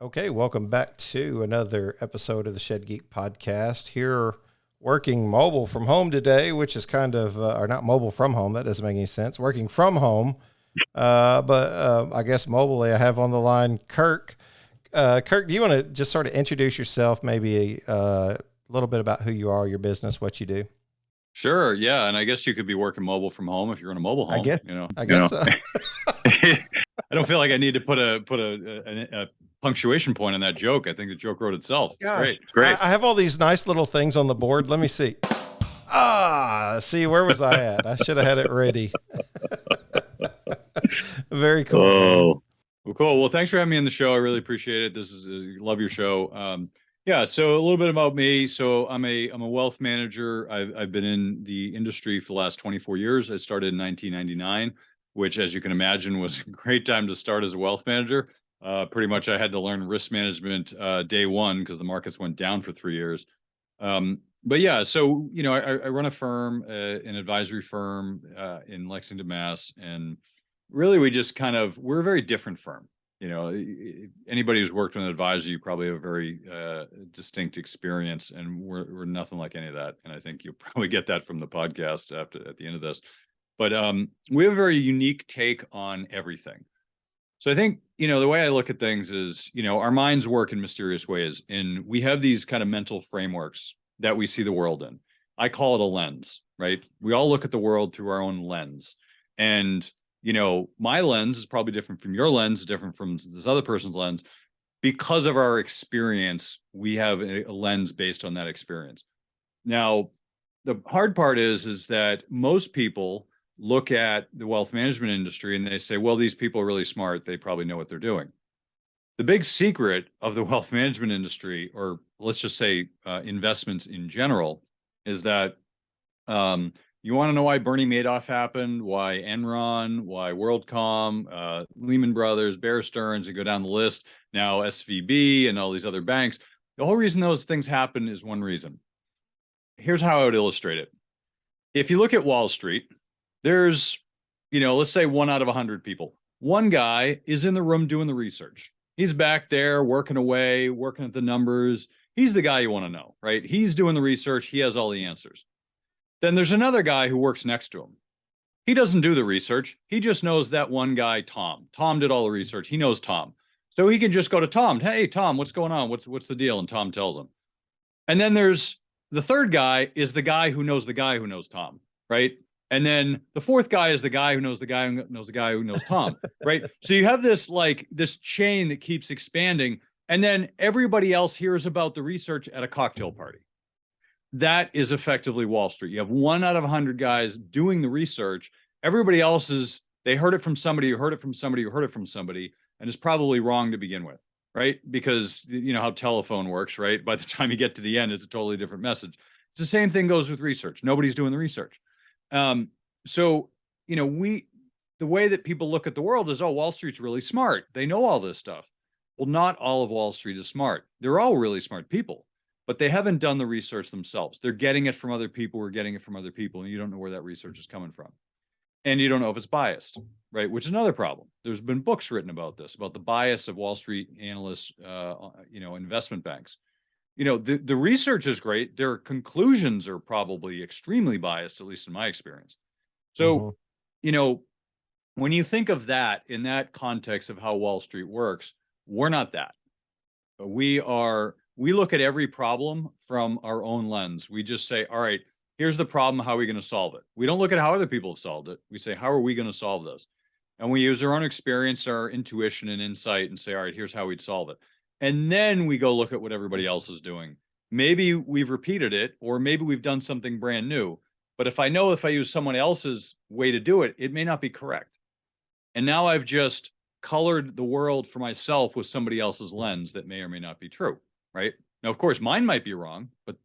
Okay, welcome back to another episode of the Shed Geek Podcast. Here, working mobile from home today, which is kind of, or not mobile from home, that doesn't make any sense. Working from home, but I guess mobilely, I have on the line Kirk. Kirk, do you want to just sort of introduce yourself, maybe a little bit about who you are, your business, what you do? Sure. Yeah. And I guess you could be working mobile from home if you're in a mobile home. I guess so. I don't feel like I need to put a punctuation point on that joke. I think the joke wrote itself. It's great. I have all these nice little things on the board. Let me see. See, where was I at? I should have had it ready. Very cool. Oh, well, cool. Well, thanks for having me on the show. I really appreciate it. This is love your show. Yeah. So a little bit about me. So I'm a wealth manager. I've been in the industry for the last 24 years. I started in 1999, which, as you can imagine, was a great time to start as a wealth manager. Pretty much I had to learn risk management day one because the markets went down for 3 years. But yeah, so, I run a firm, an advisory firm in Lexington, Mass. And really we're a very different firm. Anybody who's worked with an advisor, you probably have a very distinct experience, and we're nothing like any of that. And I think you'll probably get that from the podcast at the end of this. But we have a very unique take on everything. So I think, the way I look at things is, our minds work in mysterious ways, and we have these kind of mental frameworks that we see the world in. I call it a lens, right? We all look at the world through our own lens. And, my lens is probably different from your lens, different from this other person's lens. Because of our experience, we have a lens based on that experience. Now, the hard part is that most people look at the wealth management industry and they say, well, these people are really smart. They probably know what they're doing. The big secret of the wealth management industry, or let's just say investments in general, is that you want to know why Bernie Madoff happened, why Enron, why WorldCom, Lehman Brothers, Bear Stearns, and go down the list, now SVB and all these other banks. The whole reason those things happen is one reason. Here's how I would illustrate it. If you look at Wall Street, there's, let's say 1 out of 100 people. One guy is in the room doing the research. He's back there working away, working at the numbers. He's the guy you want to know, right? He's doing the research. He has all the answers. Then there's another guy who works next to him. He doesn't do the research. He just knows that one guy, Tom. Tom did all the research. He knows Tom. So he can just go to Tom. Hey, Tom, what's going on? What's the deal? And Tom tells him. And then there's the third guy is the guy who knows Tom, right? And then the fourth guy is the guy who knows the guy who knows the guy who knows Tom, right? So you have this chain that keeps expanding, and then everybody else hears about the research at a cocktail party. That is effectively Wall Street. You have 1 out of 100 guys doing the research. Everybody else they heard it from somebody who heard it from somebody who heard it from somebody, and it's probably wrong to begin with, right? Because you know how telephone works, right? By the time you get to the end, it's a totally different message. It's the same thing goes with research. Nobody's doing the research. So, the way that people look at the world is, oh, Wall Street's really smart. They know all this stuff. Well, not all of Wall Street is smart. They're all really smart people, but they haven't done the research themselves. They're getting it from other people. We're getting it from other people, and you don't know where that research is coming from. And you don't know if it's biased, right? Which is another problem. There's been books written about this, about the bias of Wall Street analysts, investment banks. The research is great. Their conclusions are probably extremely biased, at least in my experience. So, when you think of that in that context of how Wall Street works, we're not that. We look at every problem from our own lens. We just say, all right, here's the problem. How are we going to solve it? We don't look at how other people have solved it. We say, how are we going to solve this? And we use our own experience, our intuition and insight, and say, all right, here's how we'd solve it. And then we go look at what everybody else is doing. Maybe we've repeated it, or maybe we've done something brand new. But if I use someone else's way to do it, it may not be correct. And now I've just colored the world for myself with somebody else's lens that may or may not be true, right? Now, of course, mine might be wrong, but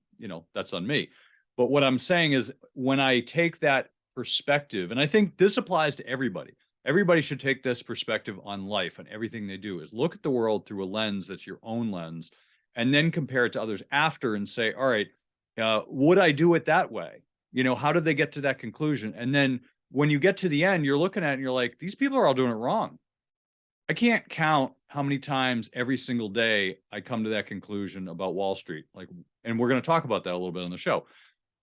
that's on me. But what I'm saying is when I take that perspective, and I think this applies to everybody. Everybody should take this perspective on life and everything they do, is look at the world through a lens that's your own lens, and then compare it to others after and say, all right, would I do it that way? How did they get to that conclusion? And then when you get to the end, you're looking at it and you're like, these people are all doing it wrong. I can't count how many times every single day I come to that conclusion about Wall Street. Like, and we're going to talk about that a little bit on the show,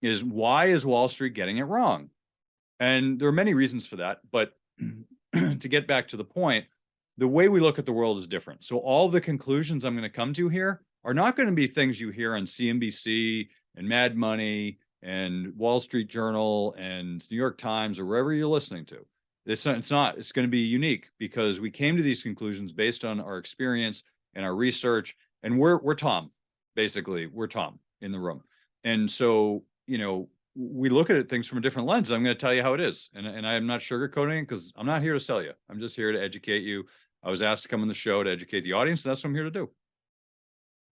is why is Wall Street getting it wrong? And there are many reasons for that. But to get back to the point, the way we look at the world is different. So all the conclusions I'm going to come to here are not going to be things you hear on CNBC and Mad Money and Wall Street Journal and New York Times or wherever you're listening to. It's not. It's going to be unique because we came to these conclusions based on our experience and our research. And we're Tom, basically. We're Tom in the room. And so, we look at things from a different lens. I'm going to tell you how it is. And I'm not sugarcoating it because I'm not here to sell you. I'm just here to educate you. I was asked to come on the show to educate the audience. And that's what I'm here to do.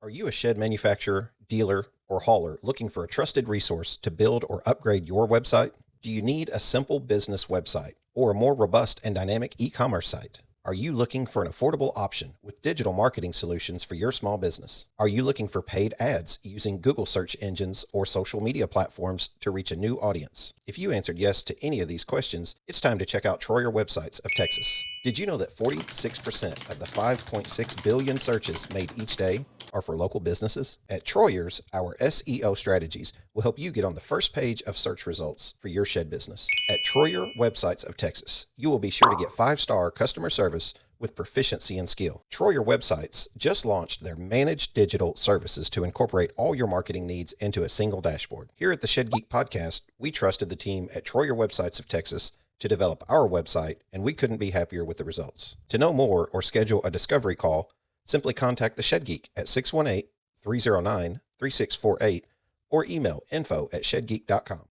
Are you a shed manufacturer, dealer, or hauler looking for a trusted resource to build or upgrade your website? Do you need a simple business website or a more robust and dynamic e-commerce site? Are you looking for an affordable option with digital marketing solutions for your small business? Are you looking for paid ads using Google search engines or social media platforms to reach a new audience? If you answered yes to any of these questions, it's time to check out Troyer Websites of Texas. Did you know that 46% of the 5.6 billion searches made each day are for local businesses? At Troyer's, our SEO strategies will help you get on the first page of search results for your shed business. At Troyer Websites of Texas, you will be sure to get 5-star customer service with proficiency and skill. Troyer Websites just launched their managed digital services to incorporate all your marketing needs into a single dashboard. Here at the Shed Geek Podcast, we trusted the team at Troyer Websites of Texas to develop our website, and we couldn't be happier with the results. To know more or schedule a discovery call, simply contact the Shed Geek at 618-309-3648 or email info@shedgeek.com.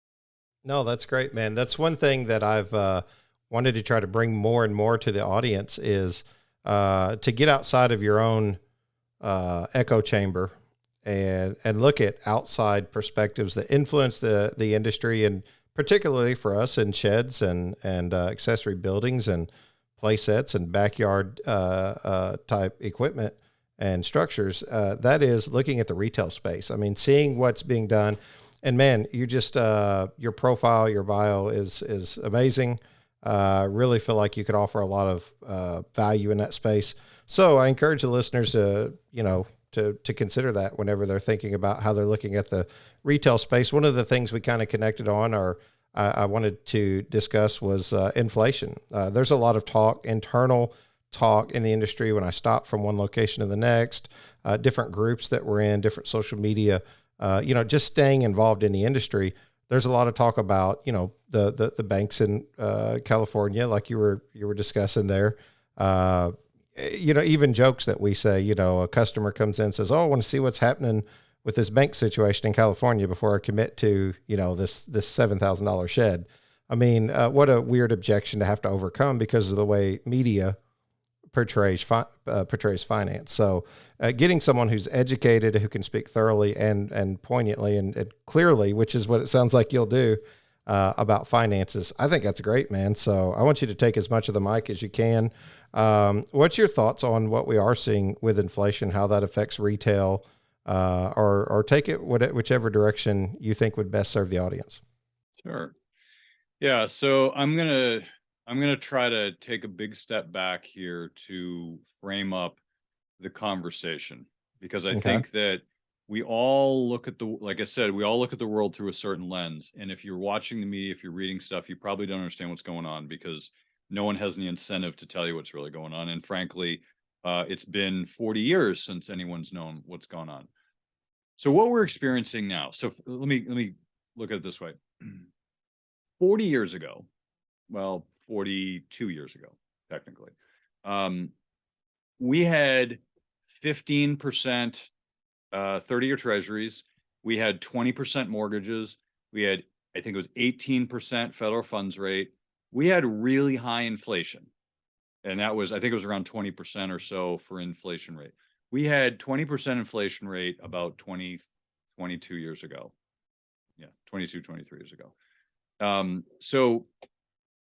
No, that's great, man. That's one thing that I've wanted to try to bring more and more to the audience is to get outside of your own echo chamber and look at outside perspectives that influence the industry, and particularly for us in sheds and accessory buildings and play sets and backyard type equipment and structures. That is looking at the retail space. I mean, seeing what's being done. And man, you just your profile, your bio is amazing. Really feel like you could offer a lot of value in that space. So I encourage the listeners to consider that whenever they're thinking about how they're looking at the retail space. One of the things we kind of connected on, or I wanted to discuss, was inflation. There's a lot of internal talk in the industry when I stop from one location to the next, different groups that we're in, different social media, just staying involved in the industry. There's a lot of talk about, the banks in California, like you were discussing there. Even jokes that we say, a customer comes in and says, "Oh, I want to see what's happening with this bank situation in California before I commit to, this $7,000 shed." I mean, what a weird objection to have to overcome because of the way media portrays finance. So getting someone who's educated, who can speak thoroughly and poignantly and clearly, which is what it sounds like you'll do, about finances, I think that's great, man. So I want you to take as much of the mic as you can. What's your thoughts on what we are seeing with inflation, how that affects retail, or take it whichever direction you think would best serve the audience? Sure. Yeah. So I'm gonna try to take a big step back here to frame up the conversation, because I think that we all look at like I said, we all look at the world through a certain lens. And if you're watching the media, if you're reading stuff, you probably don't understand what's going on because no one has any incentive to tell you what's really going on. And frankly, it's been 40 years since anyone's known what's going on. So what we're experiencing now, so let me look at it this way. 40 years ago, well, 42 years ago, technically, we had 15% 30-year treasuries. We had 20% mortgages. We had, I think it was 18% federal funds rate. We had really high inflation. And that was, I think it was around 20% or so for inflation rate. We had 20% inflation rate about 22 years ago. Yeah, 22, 23 years ago. So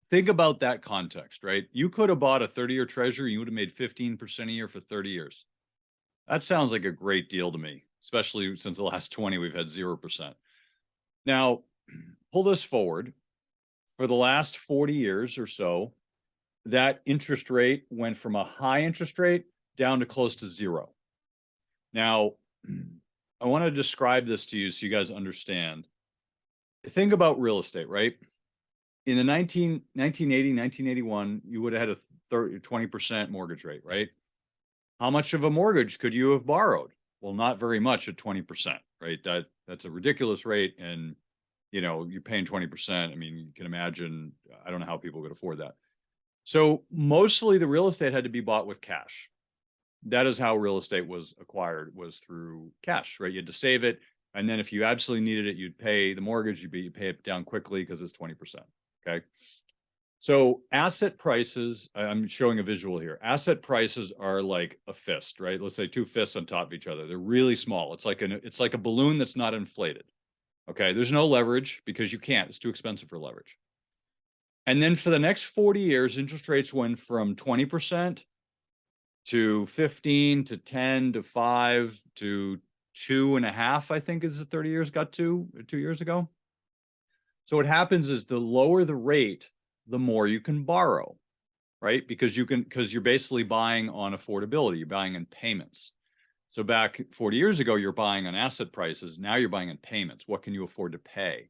think about that context, right? You could have bought a 30-year treasury, you would have made 15% a year for 30 years. That sounds like a great deal to me, especially since the last 20, we've had 0%. Now, pull this forward. For the last 40 years or so, that interest rate went from a high interest rate down to close to zero. Now, I want to describe this to you so you guys understand. Think about real estate, right? In the 1980, 1981, you would have had a 20% mortgage rate, right? How much of a mortgage could you have borrowed? Well, not very much at 20%, right? That's a ridiculous rate. And, you're paying 20%. I mean, you can imagine, I don't know how people could afford that. So mostly the real estate had to be bought with cash. That is how real estate was acquired, was through cash, right? You had to save it. And then if you absolutely needed it, you'd pay the mortgage, you'd pay it down quickly because it's 20%. Okay. So asset prices, I'm showing a visual here. Asset prices are like a fist, right? Let's say two fists on top of each other. They're really small. It's like a balloon that's not inflated. Okay. There's no leverage because you can't. It's too expensive for leverage. And then for the next 40 years, interest rates went from 20% to 15 to 10 to 5 to 2.5, I think is the 30 years got to 2 years ago. So what happens is the lower the rate, the more you can borrow, right? Because you're basically buying on affordability, you're buying in payments. So back 40 years ago, you're buying on asset prices. Now you're buying in payments. What can you afford to pay?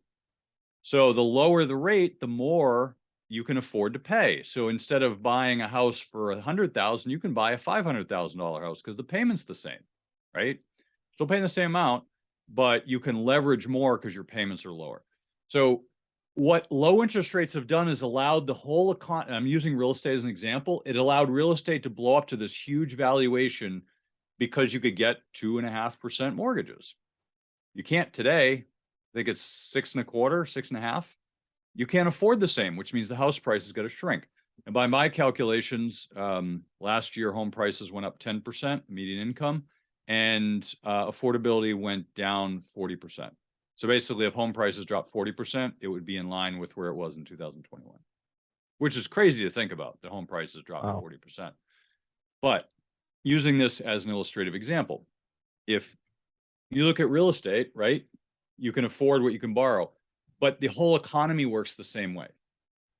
So the lower the rate, the more you can afford to pay. So instead of buying a house for $100,000, you can buy a $500,000 house because the payment's the same, right? Still paying the same amount, but you can leverage more because your payments are lower. So what low interest rates have done is allowed the whole economy, I'm using real estate as an example, it allowed real estate to blow up to this huge valuation because you could get 2.5% mortgages. You can't today. I think it's 6.25%, 6.5%. You can't afford the same, which means the house price is going to shrink. And by my calculations, last year home prices went up 10%, median income, and affordability went down 40%. So basically, if home prices dropped 40%, it would be in line with where it was in 2021, which is crazy to think about. The home prices dropped 40%. But using this as an illustrative example, if you look at real estate, right, you can afford what you can borrow, but the whole economy works the same way.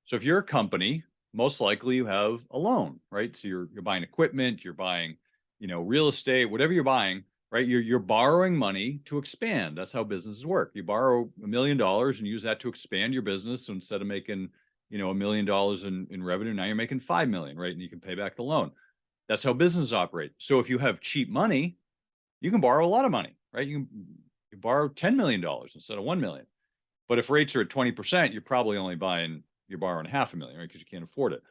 So if you're a company, most likely you have a loan, right? So you're buying equipment, you're buying, real estate, whatever you're buying, right? You're borrowing money to expand. That's how businesses work. You borrow $1 million and use that to expand your business. So instead of making, $1 million in revenue, now you're making 5 million, right? And you can pay back the loan. That's how businesses operate. So if you have cheap money, you can borrow a lot of money, right? You borrow $10 million instead of 1 million. But if rates are at 20%, you're probably only borrowing $500,000, right? Because you can't afford it.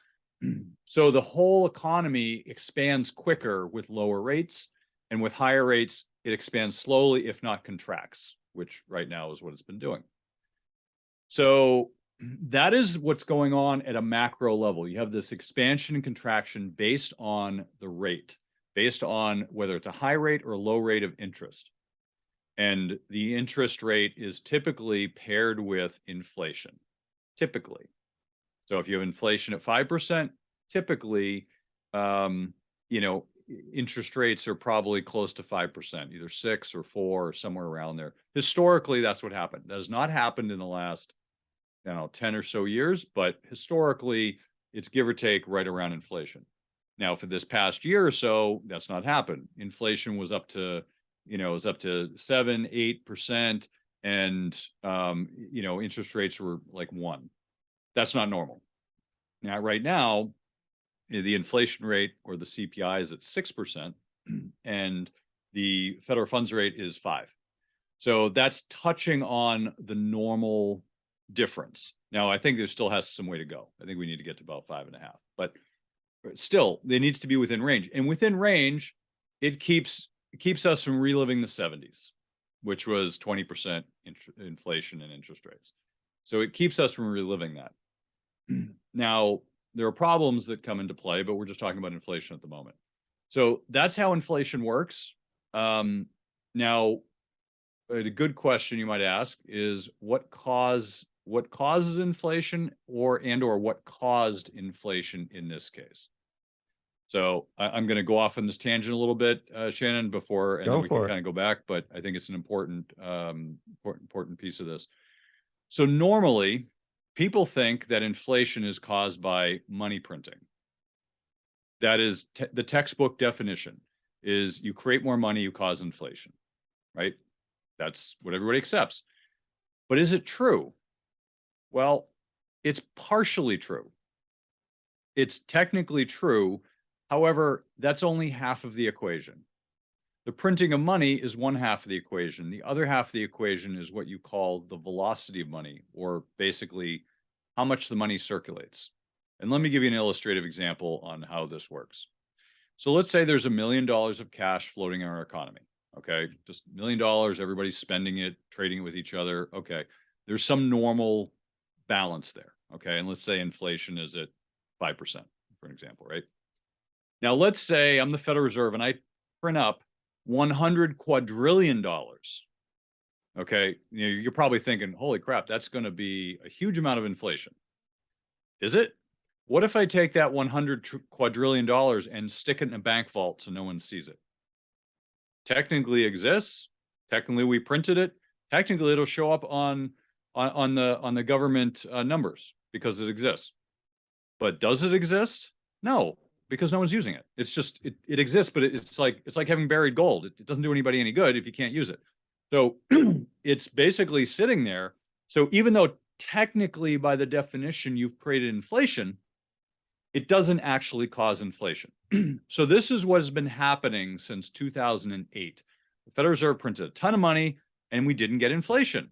So the whole economy expands quicker with lower rates, and with higher rates, it expands slowly, if not contracts, which right now is what it's been doing. So that is what's going on at a macro level. You have this expansion and contraction based on the rate, based on whether it's a high rate or a low rate of interest. And the interest rate is typically paired with inflation, typically. So if you have inflation at 5%, typically, interest rates are probably close to 5%, either 6 or 4 or somewhere around there. Historically, that's what happened. That has not happened in the last, 10 or so years, but historically, it's give or take right around inflation. Now, for this past year or so, that's not happened. Inflation was up to 7-8%, and interest rates were like 1. That's not normal. Now, right now, the inflation rate, or the CPI, is at 6%, and the federal funds rate is 5. So that's touching on the normal difference. Now, I think there still has some way to go. I think we need to get to about 5.5, but still, it needs to be within range. And within range, it keeps us from reliving the 70s, which was 20% inflation and interest rates. So it keeps us from reliving that. Now, there are problems that come into play, but we're just talking about inflation at the moment. So that's how inflation works. Now, a good question you might ask is what causes inflation, or what caused inflation in this case? So I'm going to go off on this tangent a little bit, Shannon, and then we can kind of go back. But I think it's an important piece of this. So normally, people think that inflation is caused by money printing, That is the textbook definition is you create more money, you cause inflation, right? That's what everybody accepts. But is it true? Well, it's partially true. It's technically true. However, that's only half of the equation. The printing of money is one half of the equation. The other half of the equation is what you call the velocity of money, or basically how much the money circulates. And let me give you an illustrative example on how this works. So let's say there's $1 million of cash floating in our economy. Okay, just $1 million, everybody's spending it, trading it with each other. Okay, there's some normal balance there. Okay, and let's say inflation is at 5%, for an example, right? Now, let's say I'm the Federal Reserve and I print up $100 quadrillion. Okay, you're probably thinking, holy crap, that's going to be a huge amount of inflation. Is it? What if I take that $100 quadrillion and stick it in a bank vault so no one sees it? Technically exists. Technically, we printed it. Technically, it'll show up on the government numbers because it exists. But does it exist? No, because no one's using it. It's just it exists, but it's like having buried gold. It doesn't do anybody any good if you can't use it. So it's basically sitting there. So even though technically, by the definition, you've created inflation, it doesn't actually cause inflation. So this is what has been happening since 2008. The Federal Reserve printed a ton of money and we didn't get inflation.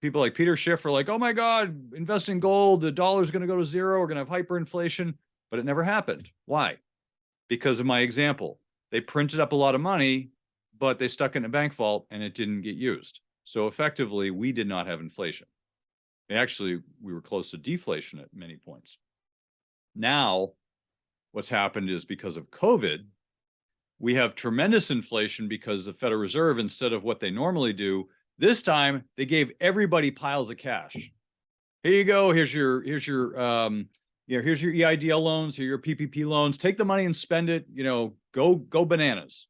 People like Peter Schiff are like, oh my God, invest in gold. The dollar's going to go to zero. We're going to have hyperinflation. But it never happened. Why? Because of my example. They printed up a lot of money, but they stuck it in a bank vault and it didn't get used. So effectively, we did not have inflation. Actually, we were close to deflation at many points. Now, what's happened is because of COVID, we have tremendous inflation because the Federal Reserve, instead of what they normally do, this time they gave everybody piles of cash. Here you go. Here's your EIDL loans. Here are your PPP loans. Take the money and spend it. Go bananas.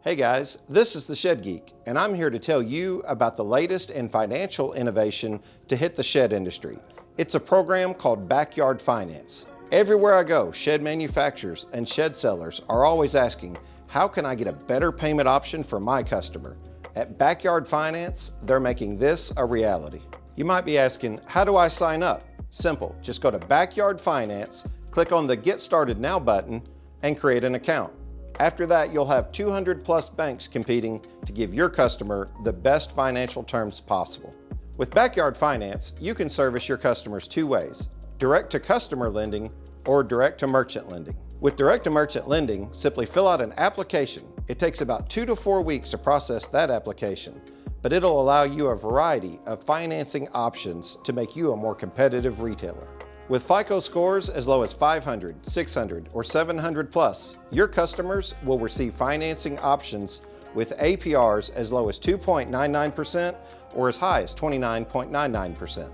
Hey guys, this is the Shed Geek, and I'm here to tell you about the latest in financial innovation to hit the shed industry. It's a program called Backyard Finance. Everywhere I go, shed manufacturers and shed sellers are always asking, how can I get a better payment option for my customer? At Backyard Finance, they're making this a reality. You might be asking, how do I sign up? Simple, just go to Backyard Finance, click on the Get Started Now button, and create an account. After that, you'll have 200 plus banks competing to give your customer the best financial terms possible. With Backyard Finance, you can service your customers two ways: direct to customer lending or direct to merchant lending. With direct to merchant lending, simply fill out an application. It takes about 2 to 4 weeks to process that application, but it'll allow you a variety of financing options to make you a more competitive retailer. With FICO scores as low as 500, 600, or 700 plus, your customers will receive financing options with APRs as low as 2.99% or as high as 29.99%.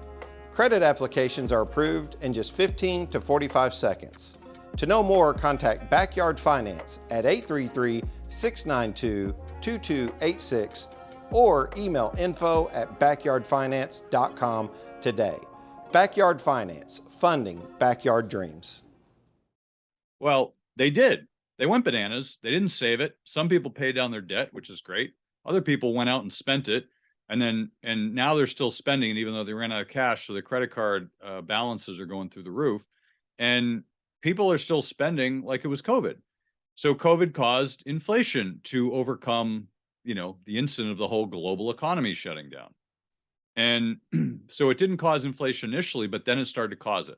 Credit applications are approved in just 15 to 45 seconds. To know more, contact Backyard Finance at 833-692-2286 or email info@backyardfinance.com today. Backyard Finance, funding backyard dreams. Well, they did. They went bananas. They didn't save it. Some people paid down their debt, which is great. Other people went out and spent it. And now they're still spending it, even though they ran out of cash. So the credit card balances are going through the roof. And people are still spending like it was COVID. So COVID caused inflation to overcome, the incident of the whole global economy shutting down. And so it didn't cause inflation initially, but then it started to cause it.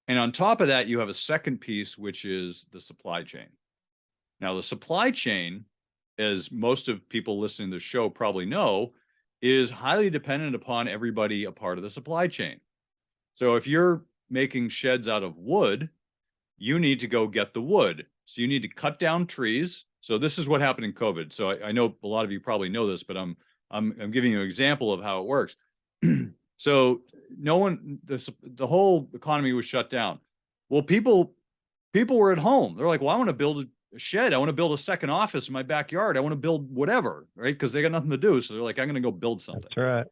And on top of that, you have a second piece, which is the supply chain. Now, the supply chain, as most of people listening to the show probably know, is highly dependent upon everybody a part of the supply chain. So if you're making sheds out of wood, you need to go get the wood. So you need to cut down trees. So this is what happened in COVID. So I know a lot of you probably know this, but I'm giving you an example of how it works. So the whole economy was shut down. Well, people were at home. They're like, well, I want to build a shed. I want to build a second office in my backyard. I want to build whatever, right? Because they got nothing to do. So they're like, I'm going to go build something. That's right.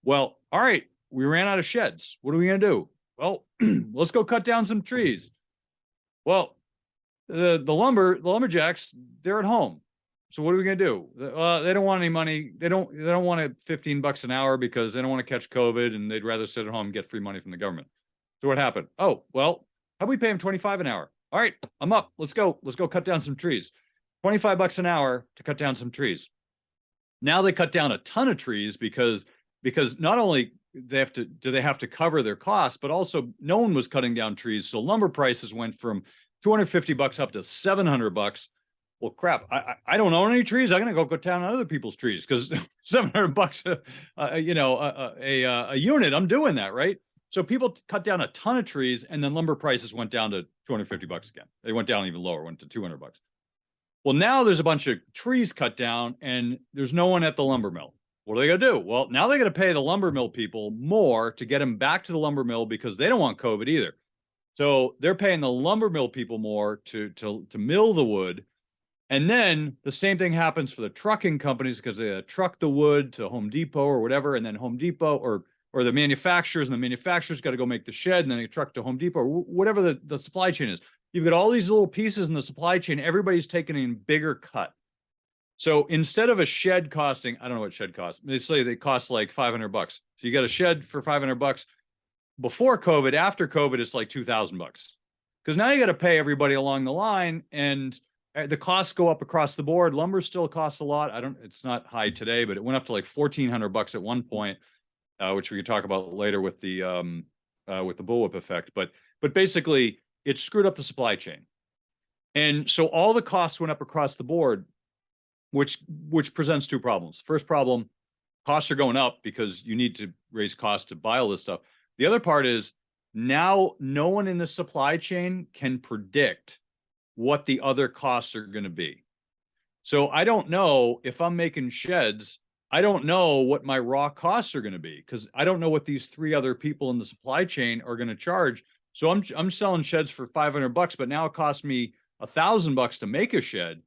Well, all right. We ran out of sheds. What are we going to do? Well, let's go cut down some trees. Well, the lumberjacks, they're at home. So what are we going to do? They don't want any money. They don't want it $15 an hour because they don't want to catch COVID and they'd rather sit at home and get free money from the government. So what happened? Oh, well, how do we pay them 25 an hour? All right, I'm up. Let's go cut down some trees. $25 an hour to cut down some trees. Now they cut down a ton of trees because not only they have to cover their costs, but also no one was cutting down trees. So lumber prices went from $250 up to $700. Well, crap, I don't own any trees. I'm going to go cut down other people's trees because $700 a unit. I'm doing that, right? So people cut down a ton of trees, and then lumber prices went down to $250 again. They went down even lower, went to $200. Well, now there's a bunch of trees cut down, and there's no one at the lumber mill. What are they going to do? Well, now they're going to pay the lumber mill people more to get them back to the lumber mill because they don't want COVID either. So they're paying the lumber mill people more to mill the wood. And then the same thing happens for the trucking companies because they truck the wood to Home Depot or whatever, and then Home Depot or the manufacturers, and the manufacturers got to go make the shed, and then they truck to Home Depot, or whatever the supply chain is. You've got all these little pieces in the supply chain. Everybody's taking a bigger cut. So instead of a shed costing, I don't know what shed costs. They say they cost like $500. So you got a shed for $500 before COVID. After COVID, it's like $2,000 because now you got to pay everybody along the line, and the costs go up across the board. Lumber still costs a lot. It's not high today, but it went up to like $1,400 at one point, which we could talk about later with the bullwhip effect. But basically, it screwed up the supply chain, and so all the costs went up across the board, which presents two problems. First problem, costs are going up because you need to raise costs to buy all this stuff. The other part is now no one in the supply chain can predict what the other costs are going to be. So I don't know if I'm making sheds, I don't know what my raw costs are going to be because I don't know what these three other people in the supply chain are going to charge. So I'm selling sheds for $500, but now it costs me $1,000 to make a shed.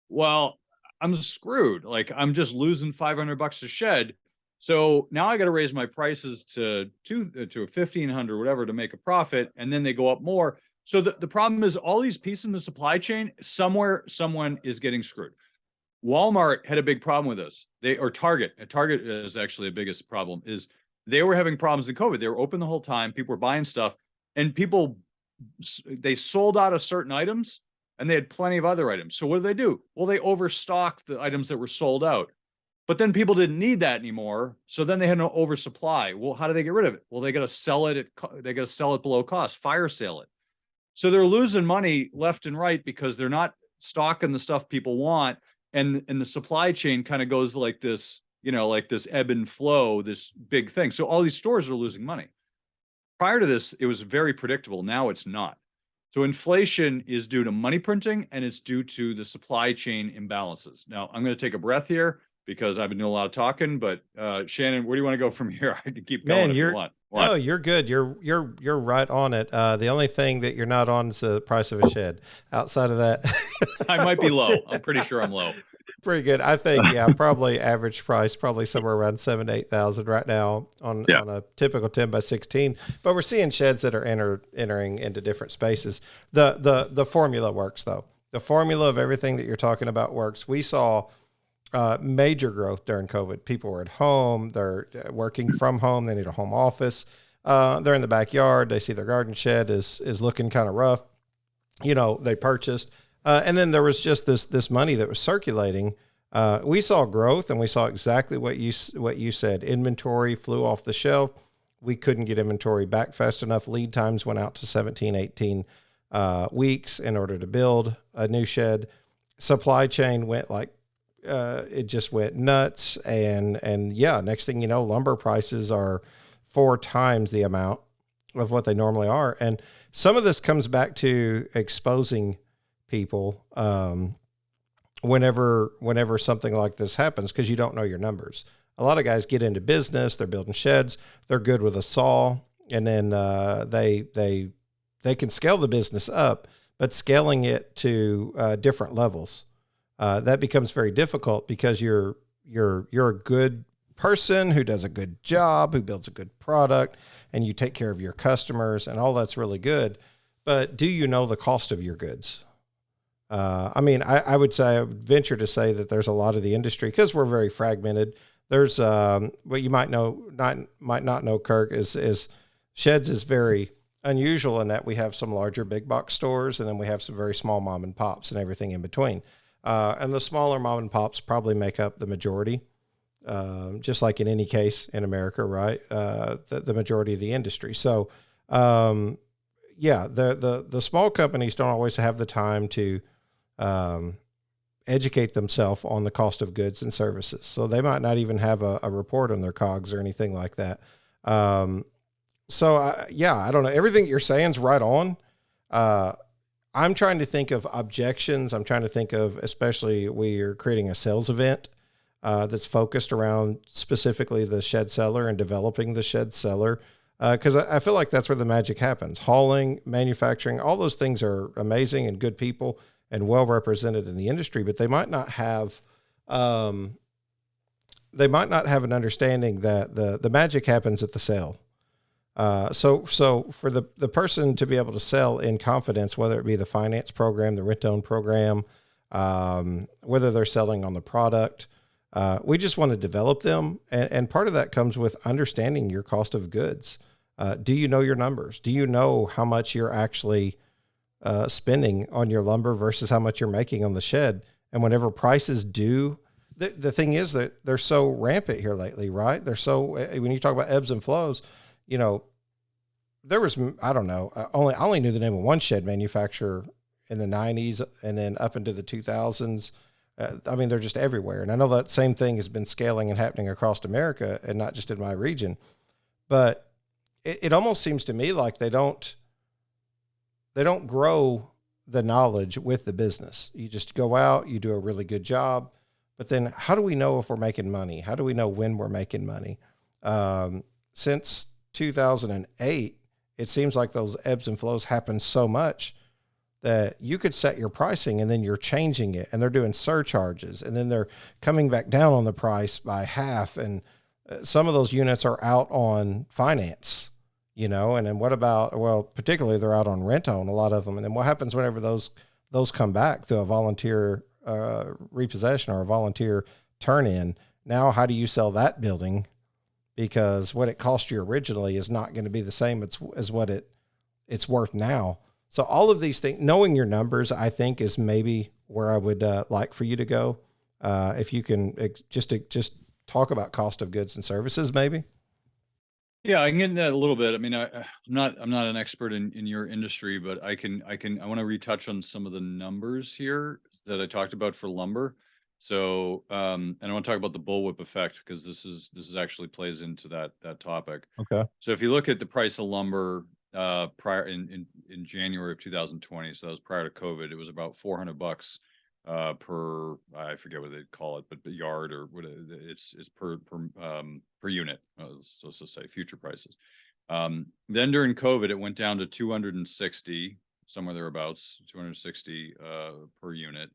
Well, I'm screwed. Like I'm just losing $500 a shed. So now I got to raise my prices to $1,500, whatever, to make a profit, and then they go up more. So the problem is all these pieces in the supply chain, somewhere someone is getting screwed. Walmart had a big problem with this. Target is actually the biggest problem, is they were having problems in COVID. They were open the whole time. People were buying stuff, and they sold out of certain items, and they had plenty of other items. So what did they do? Well, they overstocked the items that were sold out. But then people didn't need that anymore. So then they had no oversupply. Well, how do they get rid of it? Well, they got to sell it below cost, fire sale it. So they're losing money left and right because they're not stocking the stuff people want. And the supply chain kind of goes like this, like this ebb and flow, this big thing. So all these stores are losing money. Prior to this, it was very predictable. Now it's not. So inflation is due to money printing, and it's due to the supply chain imbalances. Now I'm going to take a breath here because I've been doing a lot of talking, but Shannon, where do you want to go from here? I can keep going if you want. What? No, you're good. You're right on it. The only thing that you're not on is the price of a shed. Outside of that, I might be low. I'm pretty sure I'm low. Pretty good. I think, probably average price, probably somewhere around 7,000 to 8,000 right now on a typical 10x16. But we're seeing sheds that are entering into different spaces. The formula works though. The formula of everything that you're talking about works. We saw major growth during COVID. People were at home. They're working from home. They need a home office. They're in the backyard. They see their garden shed is looking kind of rough. They purchased. And then there was just this money that was circulating. We saw growth, and we saw exactly what you said. Inventory flew off the shelf. We couldn't get inventory back fast enough. Lead times went out to 17, 18 weeks in order to build a new shed. Supply chain went it just went nuts. And next thing you know, lumber prices are 4 times the amount of what they normally are. And some of this comes back to exposing people whenever something like this happens, because you don't know your numbers. A lot of guys get into business, they're building sheds, they're good with a saw, and then they can scale the business up, but scaling it to different levels, that becomes very difficult because you're a good person who does a good job, who builds a good product, and you take care of your customers, and all that's really good. but do you know the cost of your goods? I mean, I would say, I would venture to say that there's a lot of the industry, because we're very fragmented. There's what you might not know, Kirk, is Sheds is very unusual in that we have some larger big box stores, and then we have some very small mom and pops and everything in between. And the smaller mom and pops probably make up the majority, just like in any case in America, right? The majority of the industry. So, yeah, the small companies don't always have the time to educate themselves on the cost of goods and services. So they might not even have a report on their COGS or anything like that. Yeah, I don't know. Everything you're saying is right on. I'm trying to think of objections. I'm trying to think of, especially we are creating a sales event that's focused around specifically the shed seller and developing the shed seller. Because I feel like that's where the magic happens. Hauling, manufacturing, all those things are amazing and good people and well represented in the industry, but they might not have an understanding that the magic happens at the sale. So for the person to be able to sell in confidence, whether it be the finance program, the rent-own program, whether they're selling on the product, we just want to develop them. And part of that comes with understanding your cost of goods. Do you know your numbers? Do you know how much you're actually spending on your lumber versus how much you're making on the shed? And whenever prices do, the thing is that they're so rampant here lately, right? They're so, when you talk about ebbs and flows, you know, there was, I don't know, I only knew the name of one shed manufacturer in the 90s and then up into the 2000s. I mean, they're just everywhere. And I know that same thing has been scaling and happening across America and not just in my region, but it almost seems to me like they don't grow the knowledge with the business. You just go out, you do a really good job, but then how do we know if we're making money? How do we know when we're making money? Since 2008, it seems like those ebbs and flows happen so much that you could set your pricing and then you're changing it and they're doing surcharges and then they're coming back down on the price by half. And some of those units are out on finance, you know, and then what about, well, particularly they're out on rent-own, a lot of them. And then what happens whenever those come back through a volunteer repossession or a volunteer turn-in? Now, how do you sell that building? Because what it cost you originally is not going to be the same as what it's worth now. So all of these things, knowing your numbers, I think is maybe where I would like for you to go. If you can just talk about cost of goods and services, maybe. Yeah, I can get into that a little bit. I mean, I'm not an expert in your industry, but I want to retouch on some of the numbers here that I talked about for lumber. So, and I want to talk about the bullwhip effect because this is actually plays into that topic. Okay. So if you look at the price of lumber prior in January of 2020, so that was prior to COVID, it was about $400 per, I forget what they call it, but yard or what it's per unit. Let's just say future prices. Then during COVID, it went down to 260, somewhere thereabouts, 260 per unit.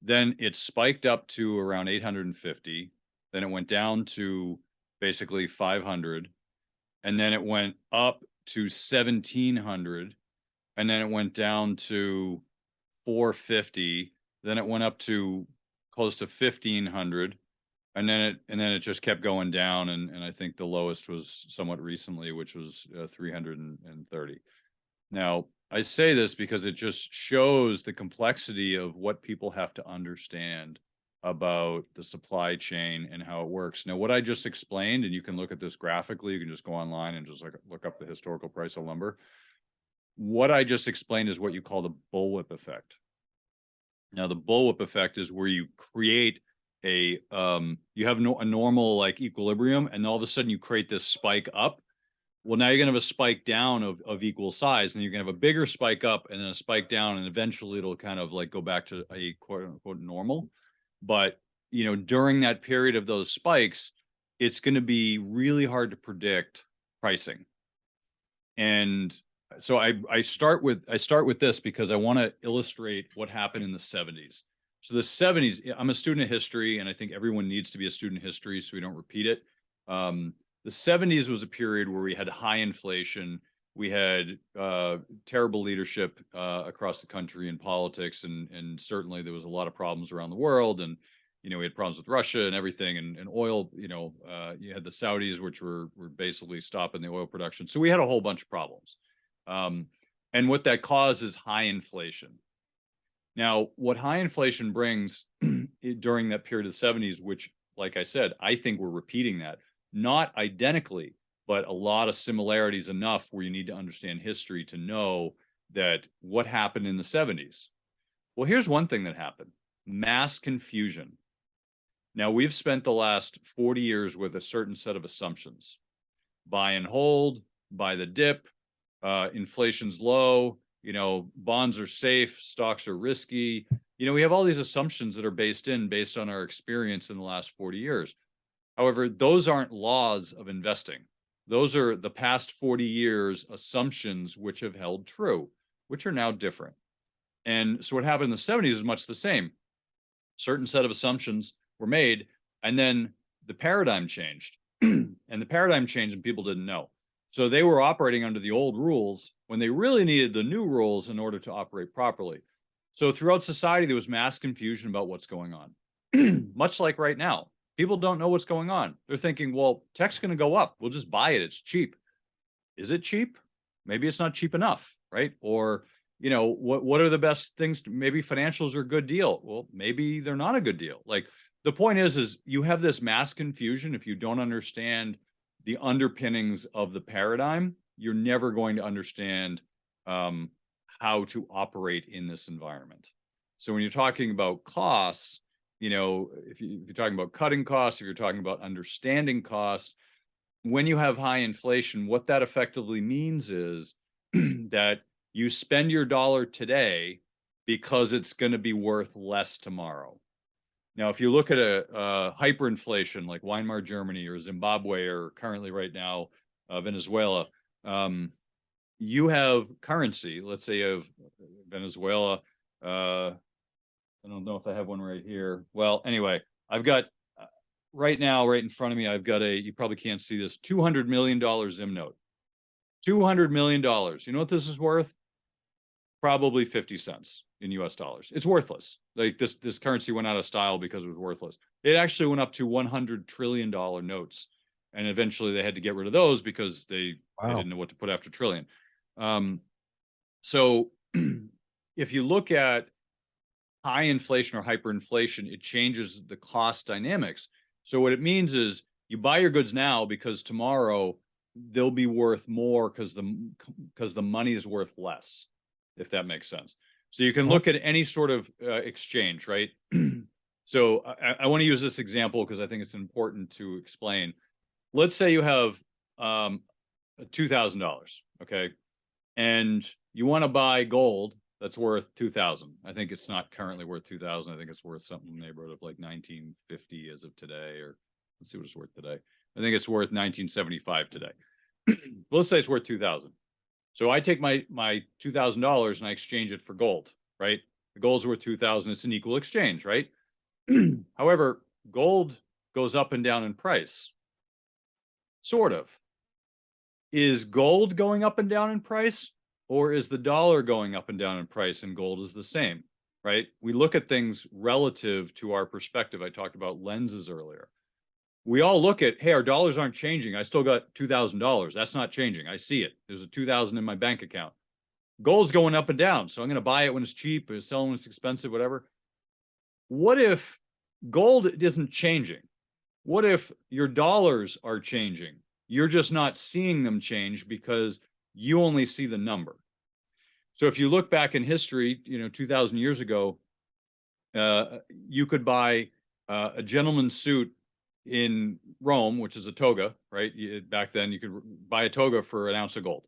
Then it spiked up to around 850. Then it went down to basically 500, and then it went up to 1700, and then it went down to 450. Then it went up to close to 1500, and then it just kept going down, and I think the lowest was somewhat recently, which was 330. Now, I say this because it just shows the complexity of what people have to understand about the supply chain and how it works. Now, what I just explained, and you can look at this graphically, you can just go online and just look up the historical price of lumber. What I just explained is what you call the bullwhip effect. Now, the bullwhip effect is where you create you have a normal like equilibrium, and all of a sudden you create this spike up. Well, now you're going to have a spike down of equal size, and you're going to have a bigger spike up and then a spike down, and eventually it'll kind of like go back to a quote unquote normal. But, you know, during that period of those spikes, it's going to be really hard to predict pricing. And so I start with this because I want to illustrate what happened in the 70s. So the 70s, I'm a student of history, and I think everyone needs to be a student of history so we don't repeat it. The 70s was a period where we had high inflation. We had terrible leadership across the country in politics, and certainly there was a lot of problems around the world. And we had problems with Russia and everything, and oil. You had the Saudis, which were basically stopping the oil production. So we had a whole bunch of problems, and what that caused is high inflation. Now, what high inflation brings during that period of the 70s, which, like I said, I think we're repeating that, not identically, but a lot of similarities enough where you need to understand history to know that what happened in the 70s. Well, here's one thing that happened: mass confusion. Now, we've spent the last 40 years with a certain set of assumptions: buy and hold, buy the dip, inflation's low, bonds are safe, stocks are risky. We have all these assumptions that are based on our experience in the last 40 years. However, those aren't laws of investing. Those are the past 40 years assumptions which have held true, which are now different. And so what happened in the 70s is much the same. Certain set of assumptions were made, and then the paradigm changed. And the paradigm changed and people didn't know. So they were operating under the old rules when they really needed the new rules in order to operate properly. So throughout society, there was mass confusion about what's going on. Much like right now, people don't know what's going on. They're thinking, well, tech's going to go up. We'll just buy it. It's cheap. Is it cheap? Maybe it's not cheap enough, right? Or, what are the best things? Maybe financials are a good deal. Well, maybe they're not a good deal. Like, the point is you have this mass confusion. If you don't understand the underpinnings of the paradigm, you're never going to understand how to operate in this environment. So when you're talking about costs, if you're talking about cutting costs, if you're talking about understanding costs, when you have high inflation, what that effectively means is that you spend your dollar today because it's going to be worth less tomorrow. Now, if you look at a hyperinflation like Weimar Germany or Zimbabwe or currently right now Venezuela, you have currency. Let's say of Venezuela. I don't know if I have one right here. Well, anyway, I've got right now, right in front of me, I've got you probably can't see this, $200 million Zim note. $200 million. You know what this is worth? Probably 50 cents in US dollars. It's worthless. Like this currency went out of style because it was worthless. It actually went up to $100 trillion notes. And eventually they had to get rid of those because they didn't know what to put after trillion. So if you look at high inflation or hyperinflation, it changes the cost dynamics. So what it means is you buy your goods now because tomorrow they'll be worth more because the money is worth less, if that makes sense. So you can look at any sort of exchange, right? So I want to use this example because I think it's important to explain. Let's say you have $2,000, okay? And you want to buy gold that's worth $2,000. I think it's not currently worth $2,000. I think it's worth something in the neighborhood of like $1,950 as of today, or let's see what it's worth today. I think it's worth $1,975 today. Well, let's say it's worth $2,000. So I take my $2,000 and I exchange it for gold, right? The gold's worth $2,000. It's an equal exchange, right? However, gold goes up and down in price. Sort of. Is gold going up and down in price? Or is the dollar going up and down in price and gold is the same, right? We look at things relative to our perspective. I talked about lenses earlier. We all look at, hey, our dollars aren't changing. I still got $2,000. That's not changing. I see it. There's a $2,000 in my bank account. Gold's going up and down. So I'm going to buy it when it's cheap, or sell when it's expensive, whatever. What if gold isn't changing? What if your dollars are changing? You're just not seeing them change because you only see the number. So if you look back in history, 2,000 years ago, you could buy a gentleman's suit in Rome, which is a toga, right? Back then, you could buy a toga for an ounce of gold.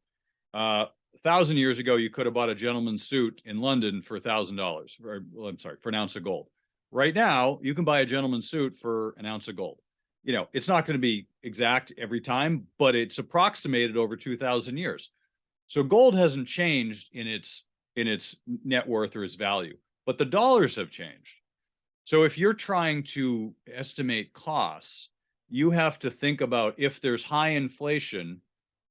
1,000 years ago, you could have bought a gentleman's suit in London for $1,000. For an ounce of gold. Right now, you can buy a gentleman's suit for an ounce of gold. It's not going to be exact every time, but it's approximated over 2,000 years. So gold hasn't changed in its net worth or its value, but the dollars have changed. So if you're trying to estimate costs, you have to think about, if there's high inflation,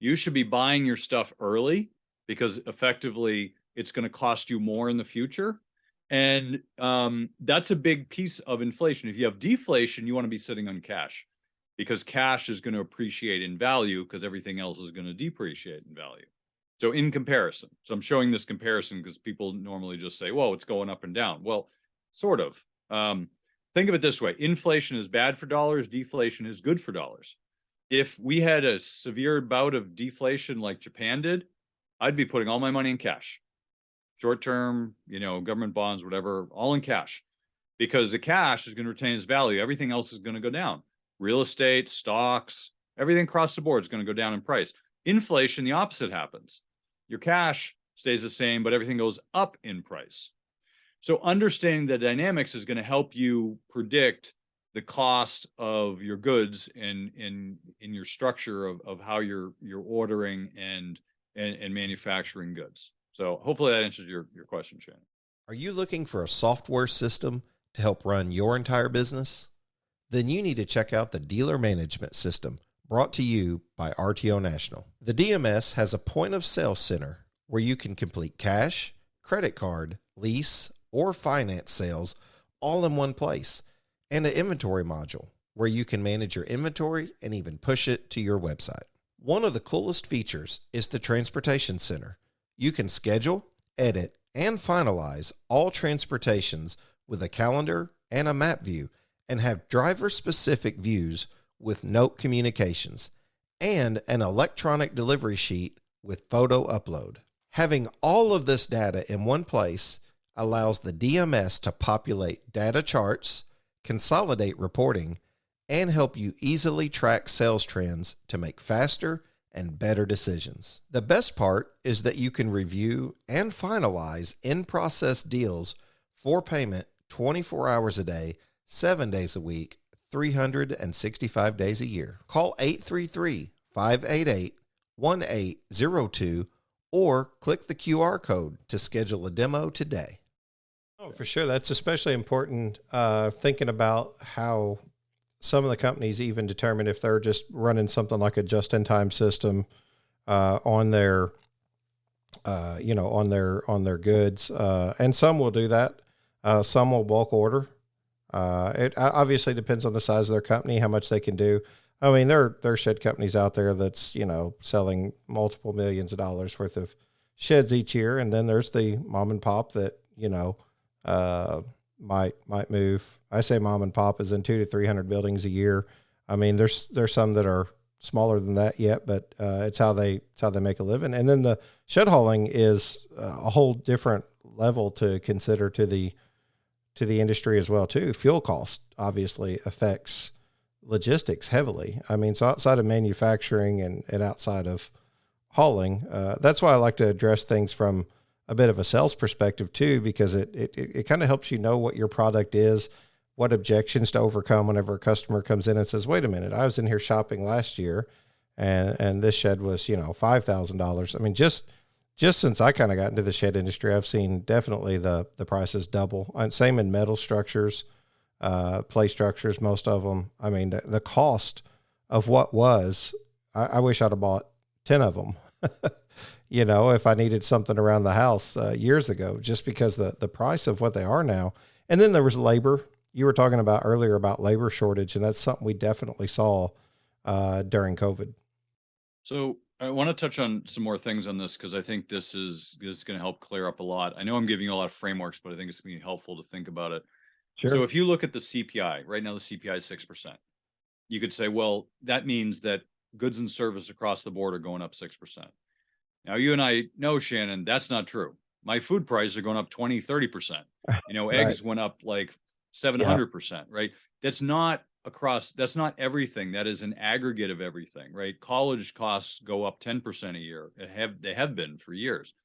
you should be buying your stuff early, because effectively it's going to cost you more in the future. And that's a big piece of inflation. If you have deflation, you want to be sitting on cash, because cash is going to appreciate in value because everything else is going to depreciate in value. So in comparison, so I'm showing this comparison because people normally just say, whoa, it's going up and down. Well, sort of. Think of it this way. Inflation is bad for dollars. Deflation is good for dollars. If we had a severe bout of deflation like Japan did, I'd be putting all my money in cash. Short term, government bonds, whatever, all in cash. Because the cash is going to retain its value. Everything else is going to go down. Real estate, stocks, everything across the board is going to go down in price. Inflation, the opposite happens. Your cash stays the same, but everything goes up in price. So understanding the dynamics is going to help you predict the cost of your goods in your structure of how you're ordering and manufacturing goods. So hopefully that answers your question, Shannon. Are you looking for a software system to help run your entire business? Then you need to check out the Dealer Management System, brought to you by RTO National. The DMS has a point of sale center where you can complete cash, credit card, lease, or finance sales all in one place, and an inventory module where you can manage your inventory and even push it to your website. One of the coolest features is the Transportation Center. You can schedule, edit, and finalize all transportations with a calendar and a map view, and have driver-specific views with note communications, and an electronic delivery sheet with photo upload. Having all of this data in one place allows the DMS to populate data charts, consolidate reporting, and help you easily track sales trends to make faster and better decisions. The best part is that you can review and finalize in-process deals for payment 24 hours a day, 7 days a week, 365 days a year. Call 833-588-1802 or click the QR code to schedule a demo today. Oh, for sure. That's especially important thinking about how some of the companies even determine if they're just running something like a just-in-time system on their goods, and some will do that. Some will bulk order. It obviously depends on the size of their company, how much they can do. I mean, there are shed companies out there that's, selling multiple millions of dollars worth of sheds each year. And then there's the mom and pop that, might move. I say mom and pop is in 200 to 300 buildings a year. I mean, there's some that are smaller than that yet, but it's how they make a living. And then the shed hauling is a whole different level to consider to the industry as well too. Fuel cost obviously affects logistics heavily. I mean, so outside of manufacturing and outside of hauling, that's why I like to address things from a bit of a sales perspective too, because it kind of helps you know what your product is, what objections to overcome whenever a customer comes in and says, wait a minute, I was in here shopping last year and this shed was, $5,000. I mean, just since I kind of got into the shed industry, I've seen definitely the prices double. And same in metal structures, play structures, most of them. I mean, the cost of what was, I wish I'd have bought 10 of them, if I needed something around the house years ago, just because the price of what they are now. And then there was labor. You were talking about earlier about labor shortage, and that's something we definitely saw during COVID. So I want to touch on some more things on this, because I think this is going to help clear up a lot. I know I'm giving you a lot of frameworks, but I think it's going to be helpful to think about it. Sure. So if you look at the CPI, right now the CPI is 6%. You could say, well, that means that goods and service across the board are going up 6%. Now, you and I know, Shannon, that's not true. My food prices are going up 20, 30%. Right. Eggs went up like 700%, right? That's not everything. That is an aggregate of everything, right? College costs go up 10% a year. They have been for years.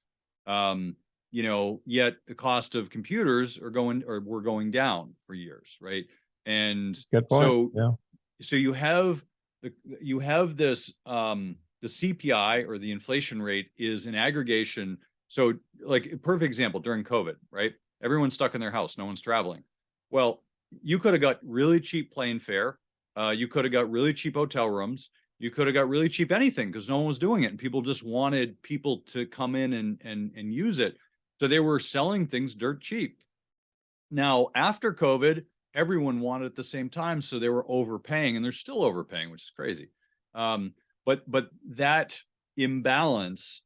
Yet the cost of computers were going down for years, right? And good point. So you have this the CPI, or the inflation rate, is an aggregation. So, like, a perfect example during COVID, right? Everyone's stuck in their house. No one's traveling. Well, you could have got really cheap plane fare. You could have got really cheap hotel rooms. you could have got really cheap anything because no one was doing it, and people just wanted people to come in and use it. So they were selling things dirt cheap. Now, after COVID, everyone wanted it at the same time, so they were overpaying, and they're still overpaying, which is crazy. But that imbalance,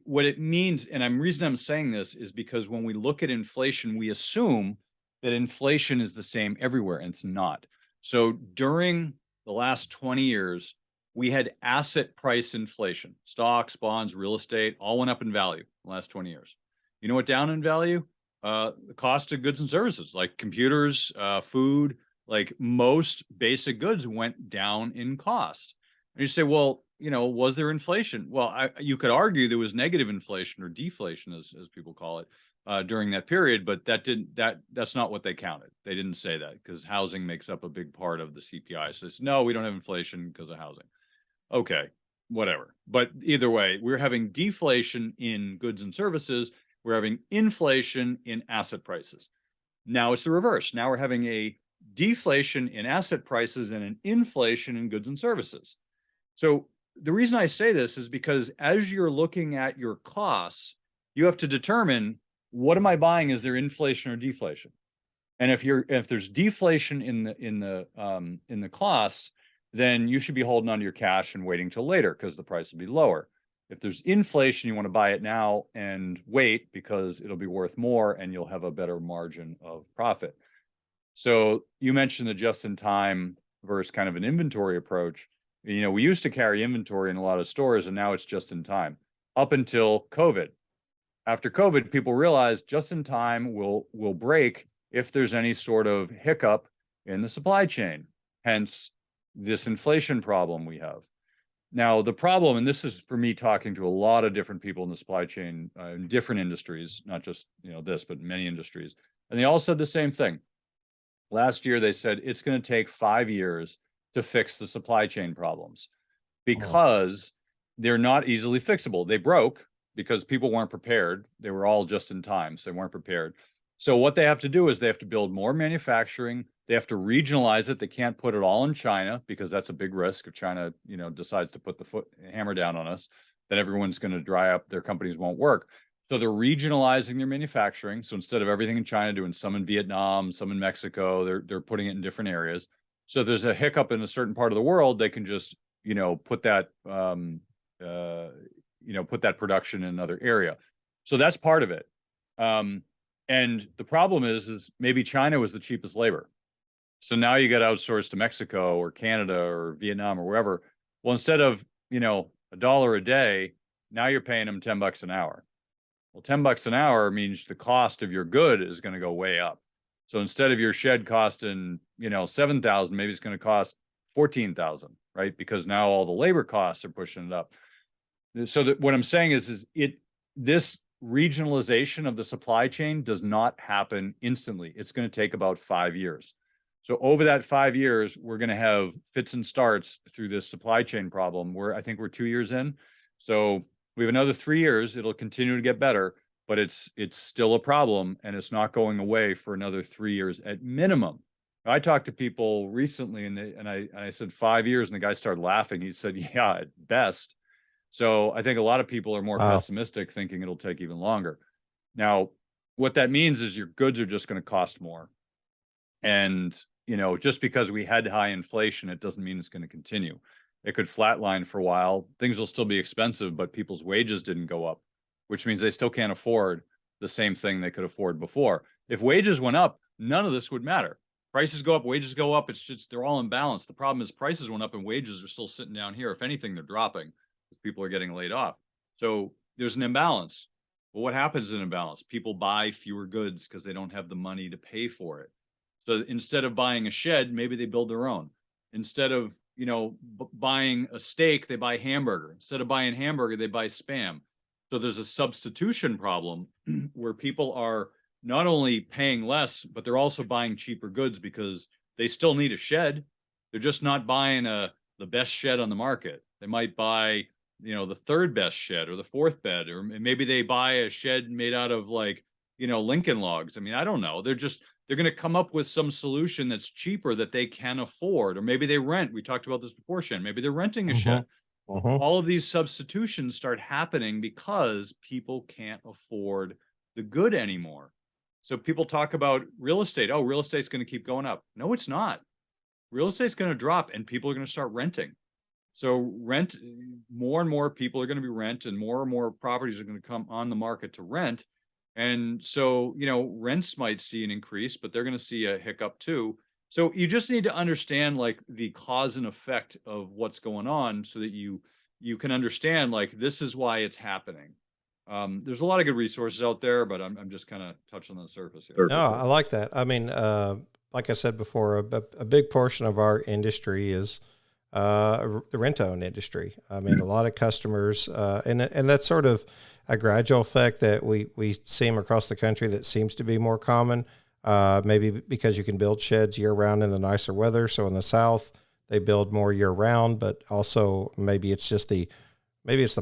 what it means, and reason I'm saying this is because when we look at inflation, we assume that inflation is the same everywhere, and it's not. So during the last 20 years, we had asset price inflation. Stocks, bonds, real estate, all went up in value in the last 20 years. You know what down in value? The cost of goods and services like computers, food, like most basic goods went down in cost. And you say, well, was there inflation? Well, you could argue there was negative inflation or deflation, as people call it, during that period, but that's not what they counted. They didn't say that because housing makes up a big part of the CPI. So it's, no, we don't have inflation because of housing. Okay, whatever. But either way, we're having deflation in goods and services. We're having inflation in asset prices. Now it's the reverse. Now we're having a deflation in asset prices and an inflation in goods and services. So the reason I say this is because as you're looking at your costs, you have to determine, what am I buying? Is there inflation or deflation? And if there's deflation in the costs, then you should be holding on to your cash and waiting till later because the price will be lower. If there's inflation, you want to buy it now and wait because it'll be worth more and you'll have a better margin of profit. So you mentioned the just-in-time versus kind of an inventory approach. We used to carry inventory in a lot of stores, and now it's just-in-time. Up until COVID. After COVID, people realized just-in-time will break if there's any sort of hiccup in the supply chain. Hence, this inflation problem we have. Now, the problem, and this is for me talking to a lot of different people in the supply chain, in different industries, not just this, but many industries, and they all said the same thing. Last year, they said it's going to take 5 years to fix the supply chain problems because they're not easily fixable. They broke because people weren't prepared. They were all just in time, so they weren't prepared. So what they have to do is they have to build more manufacturing. They have to regionalize it. They can't put it all in China because that's a big risk. If China, decides to put the hammer down on us, then everyone's going to dry up. Their companies won't work. So they're regionalizing their manufacturing. So instead of everything in China, doing some in Vietnam, some in Mexico, they're putting it in different areas. So if there's a hiccup in a certain part of the world, they can just, put that, put that production in another area. So that's part of it. And the problem is maybe China was the cheapest labor. So now you got outsourced to Mexico or Canada or Vietnam or wherever. Well, instead of, $1 a day, now you're paying them $10 an hour. Well, $10 an hour means the cost of your good is going to go way up. So instead of your shed costing, $7,000, maybe it's going to cost $14,000, right? Because now all the labor costs are pushing it up. So what I'm saying is this regionalization of the supply chain does not happen instantly. It's going to take about 5 years. So over that 5 years, we're going to have fits and starts through this supply chain problem where I think we're 2 years in. So we have another 3 years. It'll continue to get better, but it's still a problem and it's not going away for another 3 years at minimum. I talked to people recently and I said 5 years and the guy started laughing. He said, yeah, at best. So I think a lot of people are more pessimistic, thinking it'll take even longer. Now, what that means is your goods are just going to cost more. And, just because we had high inflation, it doesn't mean it's going to continue. It could flatline for a while. Things will still be expensive, but people's wages didn't go up, which means they still can't afford the same thing they could afford before. If wages went up, none of this would matter. Prices go up, wages go up. It's just, they're all in balance. The problem is prices went up and wages are still sitting down here. If anything, they're dropping because people are getting laid off. So there's an imbalance. Well, what happens in an imbalance? People buy fewer goods because they don't have the money to pay for it. So instead of buying a shed, maybe they build their own. Instead of, buying a steak, they buy hamburger. Instead of buying hamburger, they buy Spam. So there's a substitution problem where people are not only paying less, but they're also buying cheaper goods because they still need a shed. They're just not buying the best shed on the market. They might buy, the third best shed or the fourth bed, or maybe they buy a shed made out of Lincoln logs. I mean, I don't know. they're going to come up with some solution that's cheaper that they can afford, or maybe they rent. We talked about this before, Shannon. Maybe they're renting a shed. All of these substitutions start happening because people can't afford the good anymore. So people talk about real estate. Oh, real estate's going to keep going up. No, it's not. Real estate's going to drop and people are going to start renting. So more and more people are going to be rent, and more properties are going to come on the market to rent. And so, rents might see an increase, but they're going to see a hiccup too. So you just need to understand like the cause and effect of what's going on so that you can understand like this is why it's happening. There's a lot of good resources out there, but I'm just kind of touching on the surface here. No, I like that. I mean, like I said before, a big portion of our industry is the rent-owned industry. I mean, a lot of customers, and that's sort of a gradual effect that we see across the country that seems to be more common. Maybe because you can build sheds year-round in the nicer weather. So in the South, they build more year-round, but also maybe it's the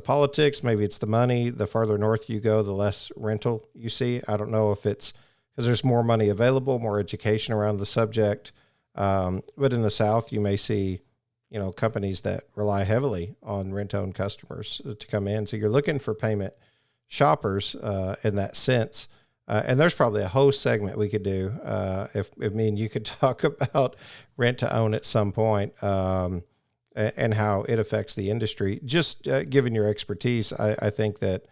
politics, maybe it's the money. The farther north you go, the less rental you see. I don't know if it's because there's more money available, more education around the subject. But in the South, you may see, companies that rely heavily on rent-owned customers to come in. So you're looking for payment shoppers in that sense. And there's probably a whole segment we could do if me and you could talk about rent-to-own at some point. And how it affects the industry. Just given your expertise, I think that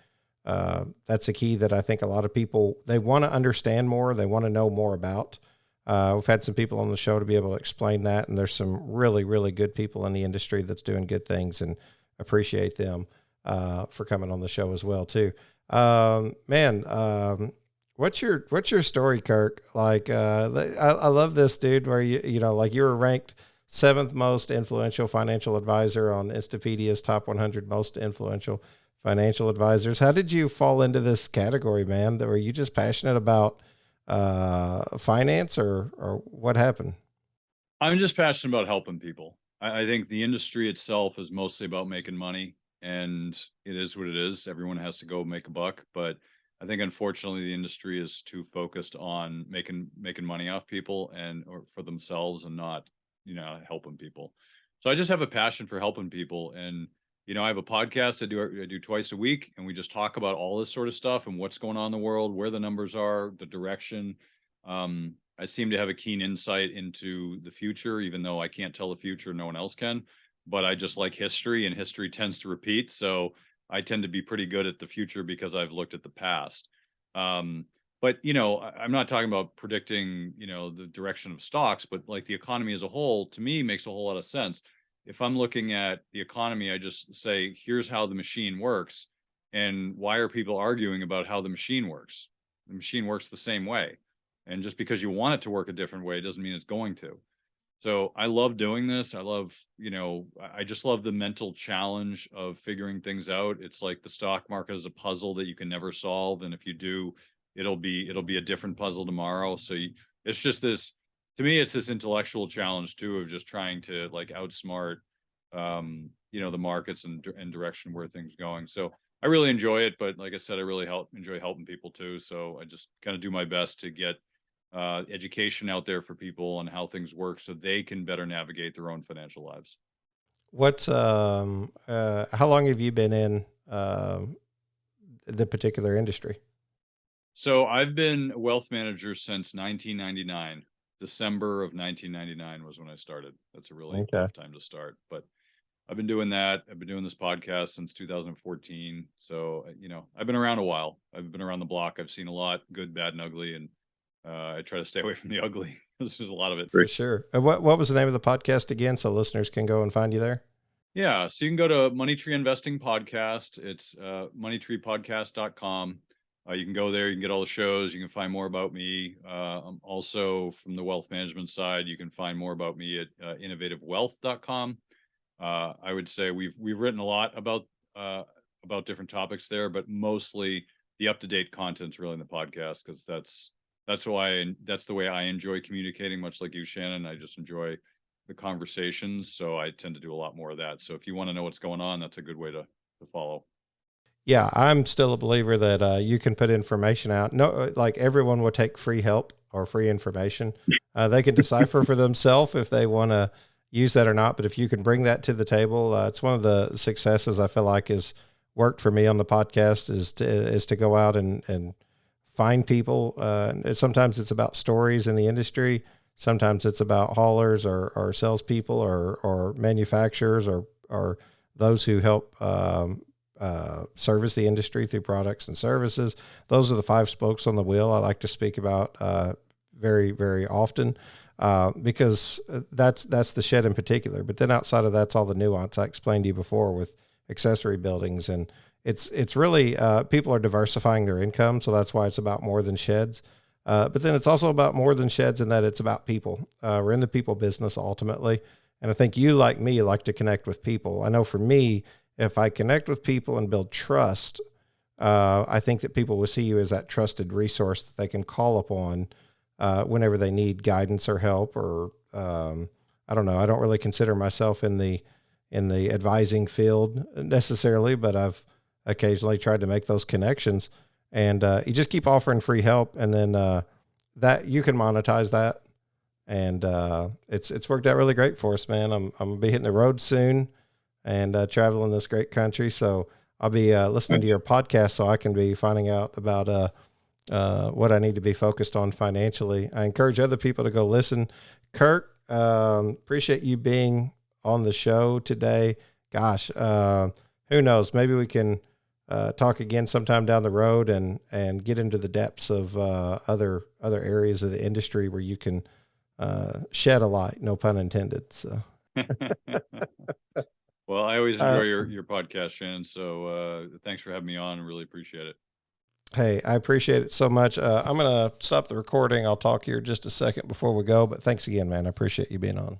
that's a key that I think a lot of people, they want to understand more. They want to know more about. We've had some people on the show to be able to explain that, and there's some really, really good people in the industry that's doing good things, and appreciate them for coming on the show as well too. What's your story, Kirk? Like, I love this, dude, where you were ranked 7th most influential financial advisor on Instapedia's top 100 most influential financial advisors. How did you fall into this category, man? Were you just passionate about finance, or what happened? I'm just passionate about helping people. I think the industry itself is mostly about making money, and it is what it is. Everyone has to go make a buck, but I think unfortunately the industry is too focused on making money off people or for themselves, and not helping people. So I just have a passion for helping people. And, I have a podcast I do twice a week, and we just talk about all this sort of stuff and what's going on in the world, where the numbers are, the direction. I seem to have a keen insight into the future, even though I can't tell the future, no one else can, but I just like history, and history tends to repeat. So I tend to be pretty good at the future because I've looked at the past. But, I'm not talking about predicting, the direction of stocks, but like the economy as a whole, to me, makes a whole lot of sense. If I'm looking at the economy, I just say, here's how the machine works. And why are people arguing about how the machine works? The machine works the same way. And just because you want it to work a different way doesn't mean it's going to. So I love doing this. I love, I just love the mental challenge of figuring things out. It's like the stock market is a puzzle that you can never solve. And if you do, it'll be a different puzzle tomorrow. So it's just this, to me, it's this intellectual challenge too, of just trying to like outsmart, the markets and direction where things are going. So I really enjoy it, but like I said, I really enjoy helping people too. So I just kind of do my best to get education out there for people on how things work so they can better navigate their own financial lives. What's, how long have you been in the particular industry? So I've been a wealth manager since 1999. December of 1999 was when I started. That's a really tough time to start, but I've been doing that. I've been doing this podcast since 2014. So, I've been around a while. I've been around the block. I've seen a lot, good, bad, and ugly. And I try to stay away from the ugly. There's a lot of it. For sure. And what was the name of the podcast again, so listeners can go and find you there? Yeah. So you can go to Money Tree Investing Podcast. It's moneytreepodcast.com. You can go there. You can get all the shows. You can find more about me. Also, from the wealth management side, you can find more about me at innovativewealth.com. I would say we've written a lot about different topics there, but mostly the up-to-date content's really in the podcast, because that's the way I enjoy communicating, much like you, Shannon. I just enjoy the conversations, so I tend to do a lot more of that. So if you want to know what's going on, that's a good way to follow. Yeah, I'm still a believer that you can put information out. No, like everyone will take free help or free information. They can decipher for themselves if they want to use that or not. But if you can bring that to the table, it's one of the successes I feel like has worked for me on the podcast is to go out and find people. Sometimes it's about stories in the industry. Sometimes it's about haulers or salespeople or manufacturers or those who help service the industry through products and services. Those are the 5 spokes on the wheel I like to speak about very, very often because that's the shed in particular. But then outside of that's all the nuance I explained to you before with accessory buildings. And it's really people are diversifying their income. So that's why it's about more than sheds. But then it's also about more than sheds in that it's about people. We're in the people business ultimately. And I think you, like me, like to connect with people. I know for me, if I connect with people and build trust, I think that people will see you as that trusted resource that they can call upon whenever they need guidance or help. Or I don't know. I don't really consider myself in the advising field necessarily, but I've occasionally tried to make those connections. And you just keep offering free help, and then that you can monetize that. And it's worked out really great for us, man. I'm gonna be hitting the road soon and traveling this great country. So I'll be listening to your podcast so I can be finding out about what I need to be focused on financially. I encourage other people to go listen. Kirk, appreciate you being on the show today. Gosh, who knows? Maybe we can talk again sometime down the road and get into the depths of other areas of the industry where you can shed a light, no pun intended. So. Well, I always enjoy your podcast, Shannon. So thanks for having me on. I really appreciate it. Hey, I appreciate it so much. I'm going to stop the recording. I'll talk here just a second before we go, but thanks again, man. I appreciate you being on.